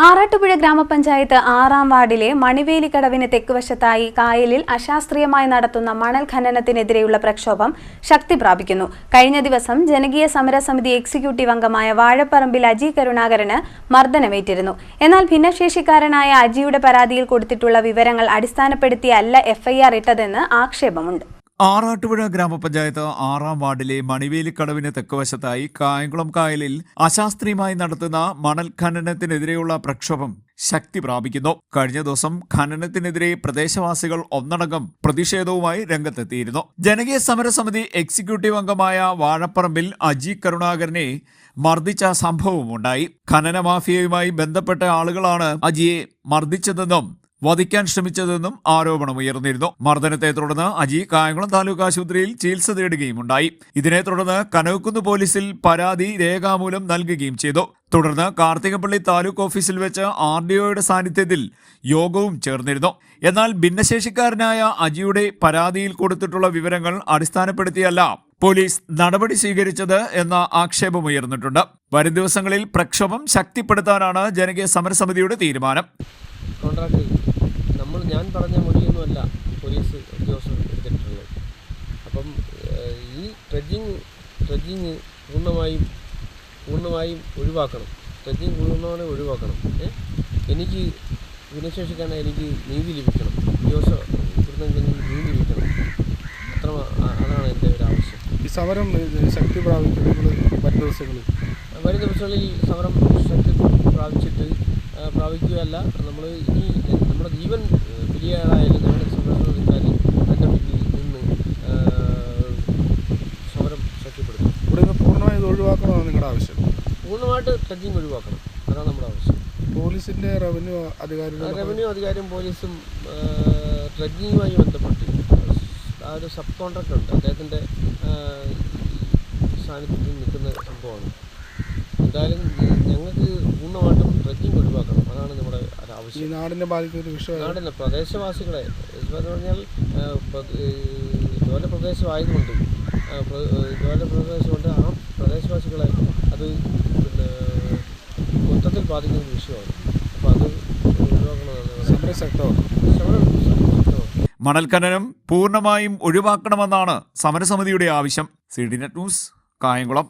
ആറാട്ടുപുഴ ഗ്രാമപഞ്ചായത്ത് 6-ാം വാർഡിലെ മണിവേലിക്കടവിന് തെക്കുവശത്തായി കായലിൽ അശാസ്ത്രീയമായി നടത്തുന്ന മണൽ ഖനനത്തിനെതിരെയുള്ള പ്രക്ഷോഭം ശക്തി പ്രാപിക്കുന്നു. കഴിഞ്ഞ ദിവസം ജനകീയ സമരസമിതി എക്സിക്യൂട്ടീവ് അംഗമായ വാഴപ്പറമ്പിൽ അജി കരുണാകരന് മർദ്ദനമേറ്റിരുന്നു. എന്നാൽ ഭിന്നശേഷിക്കാരനായ അജിയുടെ പരാതിയിൽ കൊടുത്തിട്ടുള്ള വിവരങ്ങൾ അടിസ്ഥാനപ്പെടുത്തിയല്ല എഫ്ഐആർ ഇട്ടതെന്ന് ആക്ഷേപമുണ്ട്. ആറാട്ടുപുഴ ഗ്രാമപഞ്ചായത്ത് 6-ാം വാർഡിലെ മണിവേലിക്കടവിന് തെക്കുവശത്തായി കായംകുളം കായലിൽ അശാസ്ത്രീയമായി നടത്തുന്ന മണൽ ഖനനത്തിനെതിരെയുള്ള പ്രക്ഷോഭം ശക്തി പ്രാപിക്കുന്നു. കഴിഞ്ഞ ദിവസം ഖനനത്തിനെതിരെ പ്രദേശവാസികൾ ഒന്നടങ്കം പ്രതിഷേധവുമായി രംഗത്തെത്തിയിരുന്നു. ജനകീയ സമരസമിതി എക്സിക്യൂട്ടീവ് അംഗമായ വാഴപ്പറമ്പിൽ അജി കരുണാകരനെ മർദ്ദിച്ച സംഭവമുണ്ടായി. ഖനന മാഫിയയുമായി ബന്ധപ്പെട്ട ആളുകളാണ് അജിയെ മർദ്ദിച്ചതെന്നും വധിക്കാൻ ശ്രമിച്ചതെന്നും ആരോപണമുയർന്നിരുന്നു. മർദ്ദനത്തെ തുടർന്ന് അജി കായംകുളം താലൂക്ക് ആശുപത്രിയിൽ ചികിത്സ തേടുകയുമുണ്ടായി. ഇതിനെ തുടർന്ന് കനകക്കുന്ന് പോലീസിൽ പരാതി രേഖാമൂലം നൽകുകയും ചെയ്തു. തുടർന്ന് കാർത്തികപ്പള്ളി താലൂക്ക് ഓഫീസിൽ വെച്ച് RDOയുടെ സാന്നിധ്യത്തിൽ യോഗവും ചേർന്നിരുന്നു. എന്നാൽ ഭിന്നശേഷിക്കാരനായ അജിയുടെ പരാതിയിൽ കൊടുത്തിട്ടുള്ള വിവരങ്ങൾ അടിസ്ഥാനപ്പെടുത്തിയല്ല പോലീസ് നടപടി സ്വീകരിച്ചത് എന്ന ആക്ഷേപമുയർന്നിട്ടുണ്ട്. വരും ദിവസങ്ങളിൽ പ്രക്ഷോഭം ശക്തിപ്പെടുത്താനാണ് ജനകീയ സമരസമിതിയുടെ തീരുമാനം. ഞാൻ പറഞ്ഞ മൊഴിയൊന്നുമല്ല പോലീസ് ഉദ്യോഗസ്ഥർ എടുത്തിട്ടുള്ളത്. അപ്പം ഈ ട്രെഡ്ജിങ് പൂർണ്ണമായും ഒഴിവാക്കണം. ട്രെഡ്ജിങ് പൂർണ്ണമായും ഒഴിവാക്കണം. എനിക്ക് ഭിന്നശേഷിക്കാരൻ എനിക്ക് നീതി ലഭിക്കണം. ഉദ്യോഗസ്ഥർ നീതി ലഭിക്കണം. അതാണ് എൻ്റെ ഒരു ആവശ്യം. ഈ സമരം ശക്തി പ്രാപിക്കുന്നത് വരും ദിവസങ്ങളിൽ സമരം ശക്തി പ്രാപിക്കുകയല്ല, നമ്മൾ ഇനി നമ്മുടെ ജീവൻ പിരിയാളായാലും ഞങ്ങളുടെ സമരക്കാർ അതിൻ്റെ പിന്നിൽ നിന്ന് സമരം ശക്തിപ്പെടുത്തും. ഇവിടെ പൂർണ്ണമായും ഒഴിവാക്കണമെന്ന് നിങ്ങളുടെ ആവശ്യം? പൂർണ്ണമായിട്ട് ട്രെഡ്ജിങ് ഒഴിവാക്കണം, അതാണ് നമ്മുടെ ആവശ്യം. പോലീസിൻ്റെ റവന്യൂ അധികാരിയും പോലീസും ട്രെഡ്ജിങ്ങുമായി ബന്ധപ്പെട്ട് ആ ഒരു സബ് കോൺട്രാക്ടർ ഉണ്ട്, അദ്ദേഹത്തിൻ്റെ സാന്നിധ്യത്തിൽ നിൽക്കുന്ന സംഭവമാണ്. എന്തായാലും ഞങ്ങൾക്ക് പൂർണ്ണമായിട്ടും ട്രെഡ്ജിങ് ഒഴിവാക്കണം, അതാണ് നമ്മുടെ ആവശ്യം. ഈ നാടിനെ ബാധിക്കുന്ന ഒരു വിഷയം. നാടിനെ പ്രദേശവാസികളെ എന്ന് പറഞ്ഞാൽ ജോലപ്രദേശമായതുകൊണ്ട് ആ പ്രദേശവാസികളെ അത് മൊത്തത്തിൽ ബാധിക്കുന്ന ഒരു വിഷയമാണ്. അപ്പോൾ അത് ഒഴിവാക്കണമെന്നാണ് സമരം ശക്തമാണ്. മണൽ ഖനനം പൂർണ്ണമായും ഒഴിവാക്കണമെന്നാണ് സമരസമിതിയുടെ ആവശ്യം. CDNet news, Kayamkulam.